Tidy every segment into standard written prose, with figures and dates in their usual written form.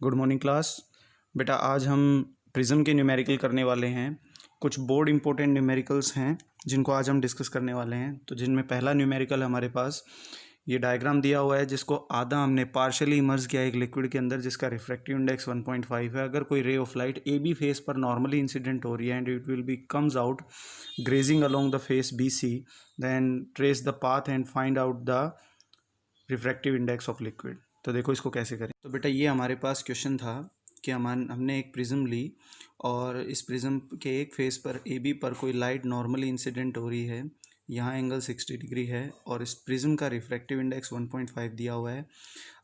Good morning class. बेटा आज हम प्रिज्म के न्यूमेरिकल करने वाले हैं। कुछ बोर्ड इंपॉर्टेंट न्यूमेरिकल्स हैं जिनको आज हम डिस्कस करने वाले हैं। तो जिनमें पहला न्यूमेरिकल हमारे पास ये डायग्राम दिया हुआ है, जिसको आधा हमने पार्शियली इमर्ज किया एक लिक्विड के अंदर, जिसका रिफ्रैक्टिव इंडेक्स 1.5 है। अगर कोई ray of light A B face पर नॉर्मली इंसिडेंट हो रही है and it will be comes out grazing along the face B C, then trace the path and find out the refractive index of liquid. तो देखो इसको कैसे करें। तो बेटा ये हमारे पास क्वेश्चन था कि हमने एक प्रिज्म ली और इस प्रिज्म के एक फेस पर ए बी पर कोई लाइट नॉर्मली इंसिडेंट हो रही है। यहाँ एंगल 60 डिग्री है और इस प्रिज्म का रिफ्रैक्टिव इंडेक्स 1.5 दिया हुआ है।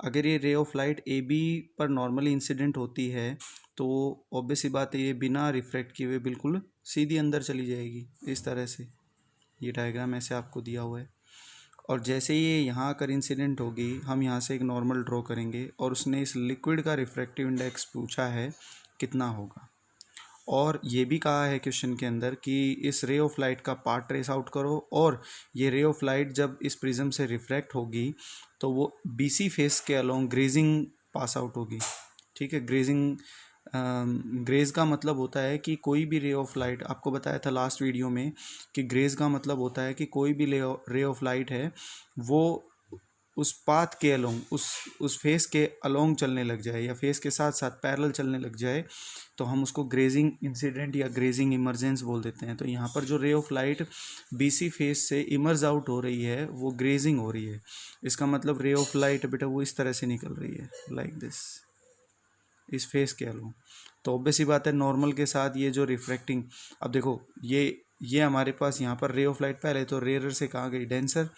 अगर ये ray of light A B पर नॉर्मली इंसिडेंट होती है तो ऑब्वियस सी बात है ये बिना रिफ्रैक्ट किए हुए बिल्कुल सीधी अंदर चली जाएगी। इस तरह से ये डायग्राम ऐसे आपको दिया हुआ है और जैसे ये यहाँ आकर इंसिडेंट होगी, हम यहाँ से एक नॉर्मल ड्रॉ करेंगे और उसने इस लिक्विड का रिफ्रैक्टिव इंडेक्स पूछा है कितना होगा। और ये भी कहा है क्वेश्चन के अंदर कि इस रे ऑफ लाइट का पाथ ट्रेस आउट करो और ये रे ऑफ लाइट जब इस प्रिज्म से रिफ्रैक्ट होगी तो वो बीसी फेस के अलोंग ग्रेजिंग पास आउट होगी। ठीक है, ग्रेज का मतलब होता है कि कोई भी रे ऑफ लाइट, आपको बताया था लास्ट वीडियो में कि ग्रेज का मतलब होता है कि कोई भी रे ऑफ लाइट है वो उस पाथ के अलोंग उस फेस के अलोंग चलने लग जाए या फेस के साथ साथ पैरेलल चलने लग जाए तो हम उसको ग्रेजिंग इंसिडेंट या ग्रेजिंग इमर्जेंस बोल देते हैं। तो यहाँ पर जो रे ऑफ लाइट बीसी फेस से इमर्ज आउट हो रही है वो ग्रेजिंग हो रही है। इसका मतलब रे ऑफ लाइट बेटा वो इस तरह से निकल रही है, लाइक दिस, इस फेस के अलोंग। तो ऑब्वियस ही बात है नॉर्मल के साथ ये जो रिफ्रैक्टिंग, अब देखो ये हमारे पास यहाँ पर रे ऑफ लाइट पहले तो रेयर से कहाँ गई, डेंसर,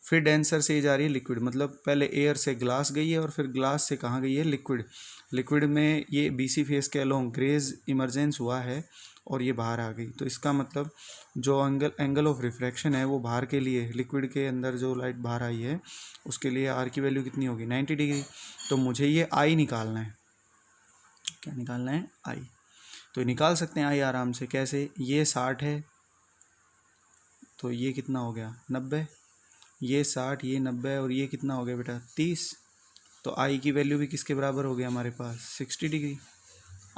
फिर डेंसर से जा रही है लिक्विड, मतलब पहले एयर से ग्लास गई है और फिर ग्लास से कहाँ गई है, लिक्विड। लिक्विड में ये बीसी फेस के अलोंग ग्रेज इमरजेंस हुआ है और ये बाहर आ गई। तो इसका मतलब जो एंगल ऑफ रिफ्रैक्शन है वो बाहर के लिए, लिक्विड के अंदर जो लाइट बाहर आई है उसके लिए आर की वैल्यू कितनी होगी, 90 डिग्री। तो मुझे ये आई निकालना है। क्या निकालना है, आई। तो निकाल सकते हैं आई आराम से। कैसे, ये 60 है तो ये कितना हो गया 90, ये 60, ये 90 और ये कितना हो गया बेटा 30। तो आई की वैल्यू भी किसके बराबर हो गया हमारे पास, 60 डिग्री।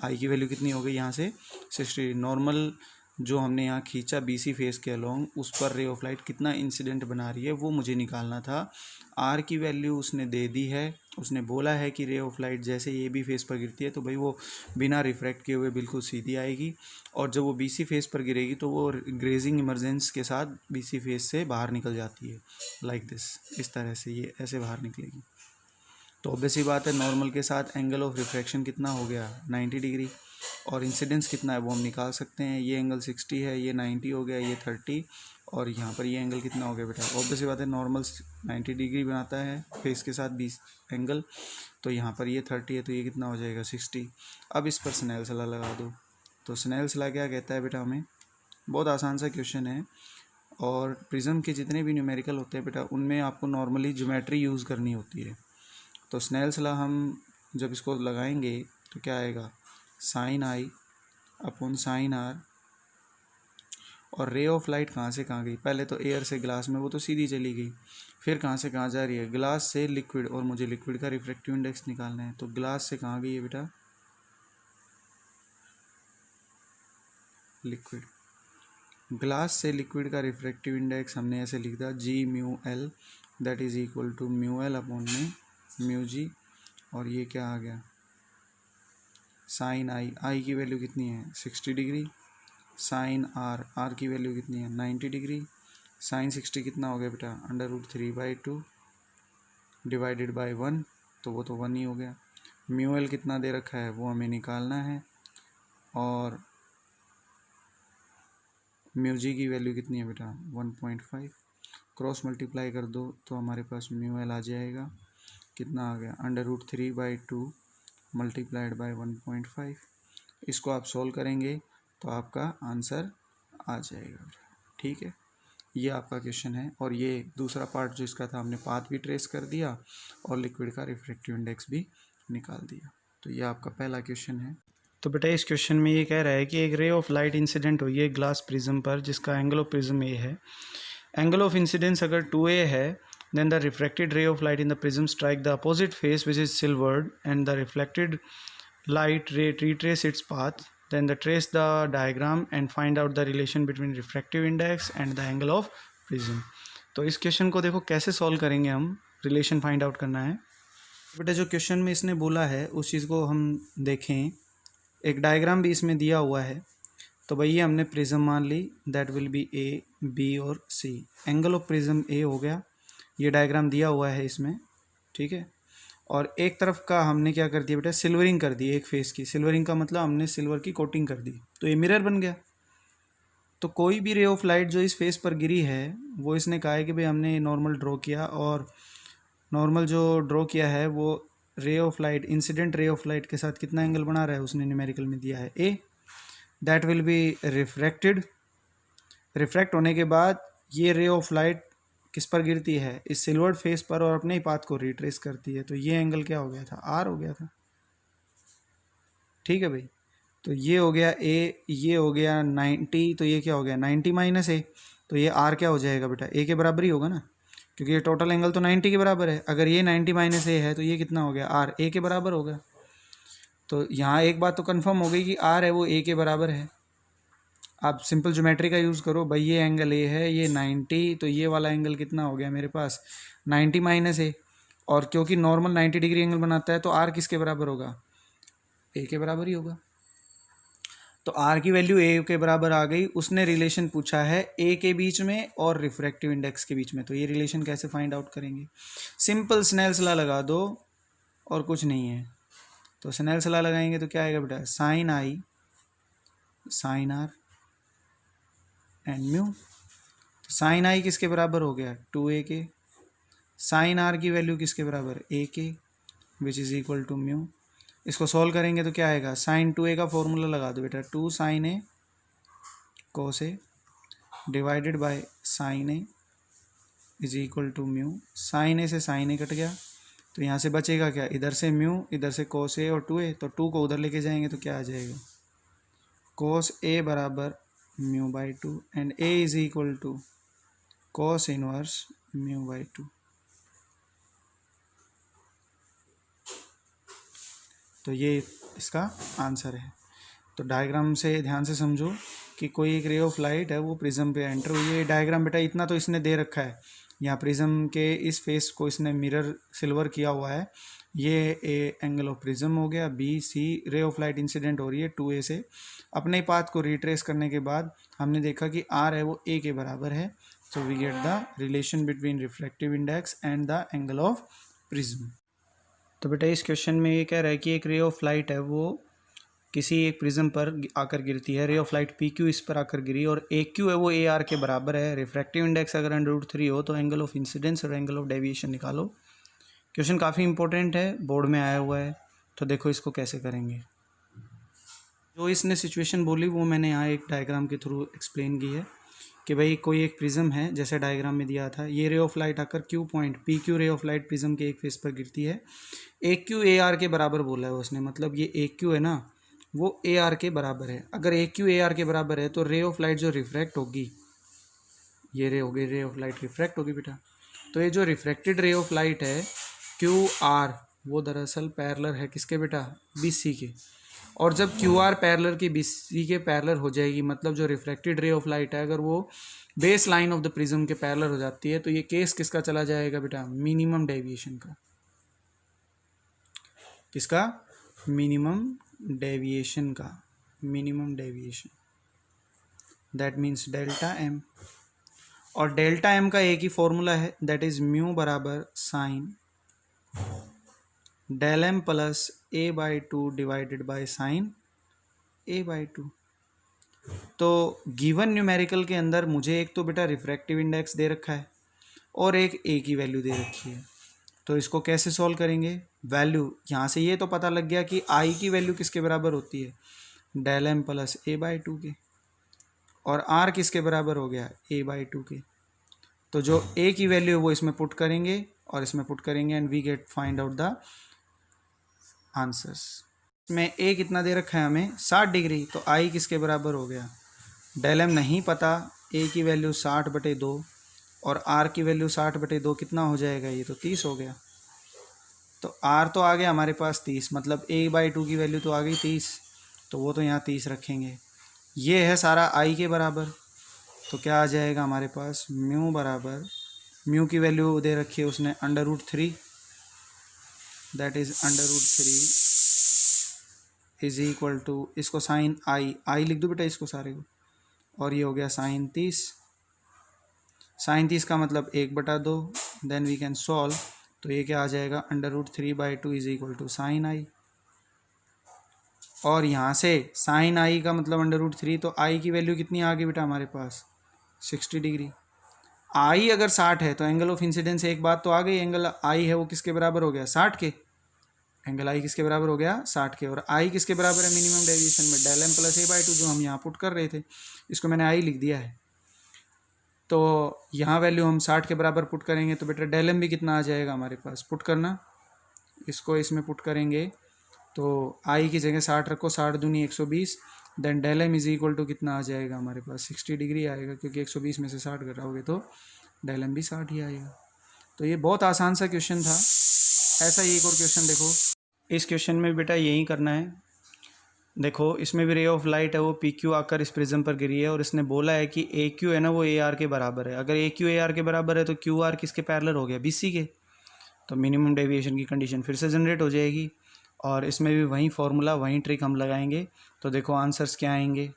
आई की वैल्यू कितनी हो गई यहाँ से 60। नॉर्मल जो हमने यहाँ खींचा बीसी फेस के अलोंग, उस पर रे ऑफ लाइट कितना इंसिडेंट बना रही है वो मुझे निकालना था। आर की वैल्यू उसने दे दी है, उसने बोला है कि रे ऑफ लाइट जैसे ये भी फेस पर गिरती है तो भाई वो बिना रिफ्रैक्ट किए हुए बिल्कुल सीधी आएगी और जब वो बीसी फेस पर गिरेगी तो वो ग्रेजिंग इमरजेंस के साथ बीसी फेस से बाहर निकल जाती है, लाइक दिस, इस तरह से ये ऐसे बाहर निकलेगी। तो ऑब्वियस ही बात है नॉर्मल के साथ एंगल ऑफ रिफ्रैक्शन कितना हो गया 90 डिग्री और इंसिडेंस कितना है वो हम निकाल सकते हैं। ये एंगल 60 है, ये 90 हो गया, ये 30 और यहाँ पर ये एंगल कितना हो गया बेटा, ऑब्वियस ही बात है नॉर्मल 90 डिग्री बनाता है फेस के साथ 20 एंगल, तो यहाँ पर ये 30 है तो ये कितना हो जाएगा 60। अब इस पर स्नेल्स लॉ लगा दो। तो स्नेल्स लॉ क्या कहता है बेटा, हमें बहुत आसान सा क्वेश्चन है और प्रिज्म के जितने भी न्यूमेरिकल होते हैं बेटा उनमें आपको नॉर्मली ज्योमेट्री यूज़ करनी होती है। तो स्नेल्स लॉ हम जब इसको लगाएंगे तो क्या आएगा, sine i upon sine r. और रे ऑफ लाइट कहाँ से कहाँ गई, पहले तो एयर से ग्लास में वो तो सीधी चली गई, फिर कहाँ से कहाँ जा रही है, ग्लास से लिक्विड, और मुझे लिक्विड का रिफ्रैक्टिव इंडेक्स निकालना है। तो ग्लास से कहाँ गई है बेटा, लिक्विड। ग्लास से लिक्विड का रिफ्रैक्टिव इंडेक्स हमने ऐसे लिख दिया g mu l, that is equal to mu l upon में म्यू जी। और ये क्या आ गया, साइन आई, आई की वैल्यू कितनी है 60 डिग्री, साइन आर, आर की वैल्यू कितनी है 90 डिग्री। साइन 60 कितना हो गया बेटा, √3/2 डिवाइडेड बाय 1, तो वो तो 1 ही हो गया। म्यू एल कितना दे रखा है वो हमें निकालना है और म्यू जी की वैल्यू कितनी है बेटा 1.5। क्रॉस मल्टीप्लाई कर दो तो हमारे पास म्यू एल आ जाएगा, कितना आ गया √3/2 मल्टीप्लाइड बाय 1.5। इसको आप सोल्व करेंगे तो आपका आंसर आ जाएगा। ठीक है, ये आपका क्वेश्चन है और ये दूसरा पार्ट जो इसका था हमने पाथ भी ट्रेस कर दिया और लिक्विड का रिफ्रैक्टिव इंडेक्स भी निकाल दिया। तो ये आपका पहला क्वेश्चन है। तो बेटा इस क्वेश्चन में ये कह रहा है कि एक रे ऑफ लाइट इंसिडेंट हुई है ग्लास प्रिज्म पर जिसका एंगल ऑफ प्रिज्म ए है। एंगल ऑफ इंसिडेंस अगर 2a है then the refracted ray of light in the prism strike the opposite face, which is silvered, and the reflected light ray retrace its path. Then they trace the diagram and find out the relation between refractive index and the angle of prism. तो इस question को देखो कैसे solve करेंगे हम, relation find out करना है बेटा। जो क्वेश्चन में इसने बोला है उस चीज़ को हम देखें, एक डायग्राम भी इसमें दिया हुआ है। तो भाई ये हमने प्रिज्म मान ली, that will be A, B और C. Angle of prism A हो गया, ये डायग्राम दिया हुआ है इसमें, ठीक है। और एक तरफ का हमने क्या कर दिया बेटा, सिल्वरिंग कर दी एक फेस की। सिल्वरिंग का मतलब हमने सिल्वर की कोटिंग कर दी, तो ये मिरर बन गया। तो कोई भी रे ऑफ लाइट जो इस फेस पर गिरी है वो इसने कहा है कि भाई हमने नॉर्मल ड्रॉ किया, और नॉर्मल जो ड्रॉ किया है वो रे of light, incident ray of light के साथ कितना एंगल बना रहा है उसने न्यूमेरिकल में दिया है A. That will be refracted. Refract होने के बाद ये रे ऑफ लाइट किस पर गिरती है, इस सिल्वर्ड फेस पर, और अपने ही पाथ को रिट्रेस करती है। तो ये एंगल क्या हो गया था, आर हो गया था, ठीक है भाई। तो ये हो गया ए, ये हो गया 90, तो ये क्या हो गया 90 माइनस ए। तो ये आर क्या हो जाएगा बेटा, ए के बराबर ही होगा ना, क्योंकि ये टोटल एंगल तो 90 के बराबर है। अगर ये 90 माइनस ए है तो ये कितना हो गया, आर ए के बराबर होगा। तो यहाँ एक बात तो कंफर्म हो गई कि आर है वो ए के बराबर है। आप सिंपल ज्योमेट्री का यूज़ करो भाई, ये एंगल ए है, ये 90, तो ये वाला एंगल कितना हो गया मेरे पास 90 माइनस ए। और क्योंकि नॉर्मल 90 डिग्री एंगल बनाता है तो आर किसके बराबर होगा, ए के बराबर ही होगा। तो आर की वैल्यू ए के बराबर आ गई। उसने रिलेशन पूछा है ए के बीच में और रिफ्रैक्टिव इंडेक्स के बीच में। तो ये रिलेशन कैसे फाइंड आउट करेंगे, सिंपल स्नेल्स लॉ लगा दो और कुछ नहीं है। तो स्नेल्स लॉ लगाएंगे तो क्या आएगा बेटा, sine i sine r and mu. तो साइन आई किसके बराबर हो गया 2a के, साइन आर की वैल्यू किसके बराबर a के, which is equal to mu. इसको सॉल्व करेंगे तो क्या आएगा, साइन 2a का फॉर्मूला लगा दो बेटा, 2 sine A cos A divided by sine A is equal to mu. Sine A से साइन ए कट गया, तो यहाँ से बचेगा क्या, इधर से म्यू, इधर से कोस ए और 2a, तो 2 को उधर लेके जाएंगे तो क्या आ जाएगा, कोस ए बराबर mu by 2 and A is equal to cos inverse mu by 2। तो ये इसका आंसर है। तो डायग्राम से ध्यान से समझो कि कोई एक रे ऑफ लाइट है वो प्रिज्म पे एंटर हुई है। डायग्राम बेटा इतना तो इसने दे रखा है, यहाँ प्रिज्म के इस फेस को इसने मिरर सिल्वर किया हुआ है। ये ए एंगल ऑफ प्रिज्म हो गया, बी सी रे ऑफ लाइट इंसिडेंट हो रही है 2a से। अपने पाथ को रिट्रेस करने के बाद हमने देखा कि आर है वो ए के बराबर है। So we get the relation between refractive index and the angle of prism. तो बेटा इस क्वेश्चन में ये कह रहा है कि एक रे ऑफ लाइट है वो किसी एक प्रिज्म पर आकर गिरती है। रे ऑफ लाइट पी क्यू इस पर आकर गिरी और ए क्यू है वो ए आर के बराबर है। रिफ्रैक्टिव इंडेक्स अगर √3 हो तो एंगल ऑफ इंसिडेंस और एंगल ऑफ डेविएशन निकालो। क्वेश्चन काफ़ी इंपॉर्टेंट है, बोर्ड में आया हुआ है। तो देखो इसको कैसे करेंगे। जो इसने सिचुएशन बोली वो मैंने यहाँ एक डायग्राम के थ्रू एक्सप्लेन की है कि भाई कोई एक प्रिज्म है, जैसे डायग्राम में दिया था। ये रे ऑफ लाइट आकर क्यू पॉइंट पी क्यू रे ऑफ लाइट प्रिज्म के एक फेस पर गिरती है। ए क्यू ए आर के बराबर बोला है उसने, मतलब ये ए क्यू है ना वो ए आर के बराबर है। अगर ए क्यू ए आर के बराबर है तो रे ऑफ लाइट जो रिफ्रैक्ट होगी, ये रे होगी, रे ऑफ लाइट रिफ्रैक्ट होगी बेटा। तो ये जो रिफ्रैक्टेड रे ऑफ लाइट है क्यू आर वो दरअसल पैरेलल है किसके बेटा, बी सी के। और जब क्यू आर पैरेलल की बी सी के पैरेलल हो जाएगी, मतलब जो रिफ्रैक्टेड रे ऑफ लाइट है अगर वो base line of the prism के पैरेलल हो जाती है तो ये केस किसका चला जाएगा बेटा, मिनिमम डेविएशन का। किसका, मिनिमम डेविएशन का, minimum deviation, that means delta m. और डेल्टा एम का एक ही फॉर्मूला है, दैट इज म्यू बराबर sine del m plus A by 2 divided by sine A by 2। तो गिवन न्यूमेरिकल के अंदर मुझे एक तो बेटा रिफ्रैक्टिव इंडेक्स दे रखा है और एक ए की वैल्यू दे रखी है। तो इसको कैसे सॉल्व करेंगे, वैल्यू यहाँ से ये तो पता लग गया कि आई की वैल्यू किसके बराबर होती है, del m plus A by 2 के, और आर किसके बराबर हो गया, ए बाई 2 के। तो जो ए की वैल्यू है वो इसमें पुट करेंगे और इसमें पुट करेंगे and we get find out the answers. इसमें ए कितना दे रखा है हमें 60 डिग्री, तो आई किसके बराबर हो गया, डेल एम नहीं पता, ए की वैल्यू 60/2 और r की वैल्यू 60/2 कितना हो जाएगा, ये तो 30 हो गया। तो r तो आ गया हमारे पास 30, मतलब a/2 की वैल्यू तो आ गई 30, तो वो तो यहाँ 30 रखेंगे। ये है सारा i के बराबर, तो क्या आ जाएगा हमारे पास, म्यू बराबर, म्यू की वैल्यू दे रखी है उसने √3, that is √3 is equal to, इसको साइन आई लिख दो बेटा इसको सारे को, और ये हो गया साइन 30। साइन 30 का मतलब 1/2, देन वी कैन सॉल्व, तो ये क्या आ जाएगा, √3/2 इज इक्वल टू साइन आई। और यहाँ से साइन आई का मतलब √3, तो आई की वैल्यू कितनी आ गई बेटा हमारे पास, 60 डिग्री। आई अगर 60 है तो एंगल ऑफ इंसिडेंस एक बात तो आ गई, एंगल आई है वो किसके बराबर हो गया, 60 के। एंगल आई किसके बराबर हो गया, 60 के। और आई किसके बराबर है मिनिमम डेविएशन में, डेल एम प्लस a/2, जो हम यहाँ पुट कर रहे थे, इसको मैंने आई लिख दिया है। तो यहाँ वैल्यू हम 60 के बराबर पुट करेंगे, तो बेटा डेल एम भी कितना आ जाएगा हमारे पास, पुट करना, इसको इसमें पुट करेंगे तो आई की जगह 60 रखो, 60 दूनी 120, then del m is equal to कितना आ जाएगा हमारे पास, 60 डिग्री आएगा, क्योंकि 120 में से 60 घटाओगे तो डेल एम भी 60 ही आएगा। तो ये बहुत आसान सा क्वेश्चन था। ऐसा ही एक और क्वेश्चन देखो, इस क्वेश्चन में बेटा यही करना है। देखो इसमें भी रे ऑफ लाइट है वो पी क्यू आकर इस प्रिज्म पर गिरी है, और इसने बोला है कि ए क्यू है ना वो ए आर के बराबर है। अगर ए क्यू ए आर के बराबर है तो क्यू आर किसके पैरेलल हो गया, बी सी के। तो मिनिमम डेविएशन की कंडीशन फिर से जनरेट हो जाएगी, और इसमें भी वही फॉर्मूला वही ट्रिक हम लगाएंगे। तो देखो आंसर्स क्या आएंगे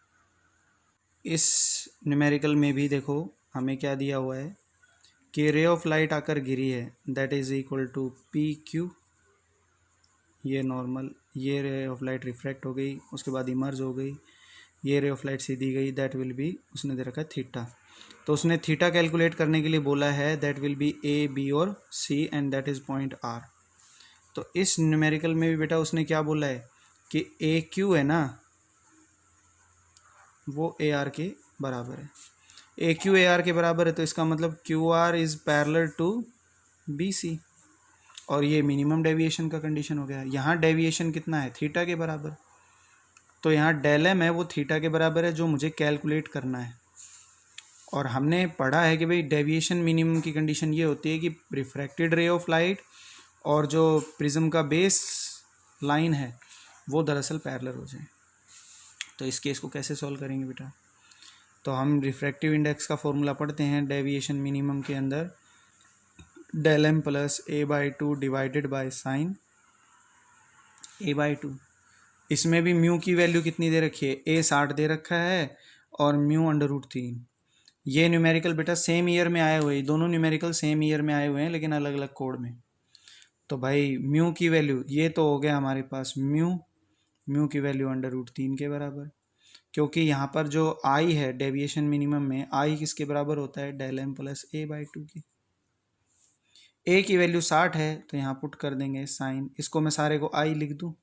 इस न्यूमेरिकल में भी। देखो हमें क्या दिया हुआ है कि रे ऑफ लाइट आकर गिरी है, that is equal to P Q, ये नॉर्मल, ये रे ऑफ लाइट रिफ्रैक्ट हो गई, उसके बाद इमर्ज हो गई, ये रे ऑफ लाइट सीधी गई, दैट विल बी, उसने दे रखा है थीटा। तो उसने थीटा कैलकुलेट करने के लिए बोला है, that will be A B और C, and that is point R. तो इस न्यूमेरिकल में भी बेटा उसने क्या बोला है कि ए क्यू है ना वो ए आर के बराबर है। ए क्यू ए आर के बराबर है, तो इसका मतलब Q R is parallel to B C, और ये मिनिमम डेविएशन का कंडीशन हो गया। यहाँ डेविएशन कितना है, थीटा के बराबर, तो यहाँ डेल एम है वो थीटा के बराबर है, जो मुझे कैलकुलेट करना है। और हमने पढ़ा है कि भाई डेविएशन मिनिमम की कंडीशन ये होती है कि रिफ्रैक्टेड रे ऑफ लाइट और जो प्रिज्म का बेस लाइन है वो दरअसल पैरेलल हो जाए। तो इस केस को कैसे सॉल्व करेंगे बेटा, तो हम रिफ्रैक्टिव इंडेक्स का फॉर्मूला पढ़ते हैं डेविएशन मिनिमम के अंदर, del m plus a/2 divided by sine a/2। इसमें भी म्यू की वैल्यू कितनी दे रखी है, a 60 दे रखा है और म्यू √3। ये न्यूमेरिकल बेटा सेम ईयर में आए हुए हैं, दोनों न्यूमेरिकल सेम ईयर में आए हुए हैं लेकिन अलग अलग कोड में। तो भाई म्यू की वैल्यू ये तो हो गया हमारे पास म्यू की वैल्यू √3 के बराबर, क्योंकि यहाँ पर जो आई है डेविएशन मिनिमम में, आई किसके बराबर होता है, डेल एम प्लस a/2 की। ए की वैल्यू 60 है तो यहाँ पुट कर देंगे साइन, इसको मैं सारे को आई लिख दूँ,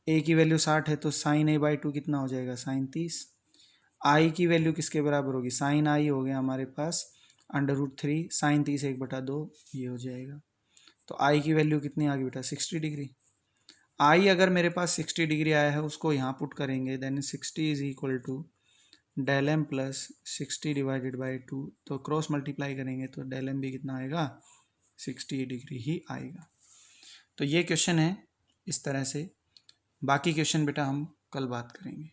ए की वैल्यू 60 है तो साइन a/2 कितना हो जाएगा, साइन 30। आई की वैल्यू किसके बराबर होगी, साइन आई हो गया हमारे पास √3, साइन 30 1/2 ये हो जाएगा। तो आई की वैल्यू कितनी आ गई बेटा, 60 डिग्री। आई अगर मेरे पास 60 डिग्री आया है उसको यहाँ पुट करेंगे, then 60 is equal to del m plus 60 divided by 2, तो क्रॉस मल्टीप्लाई करेंगे तो डेल एम भी कितना आएगा, 60 डिग्री ही आएगा। तो ये क्वेश्चन है इस तरह से, बाकी क्वेश्चन बेटा हम कल बात करेंगे।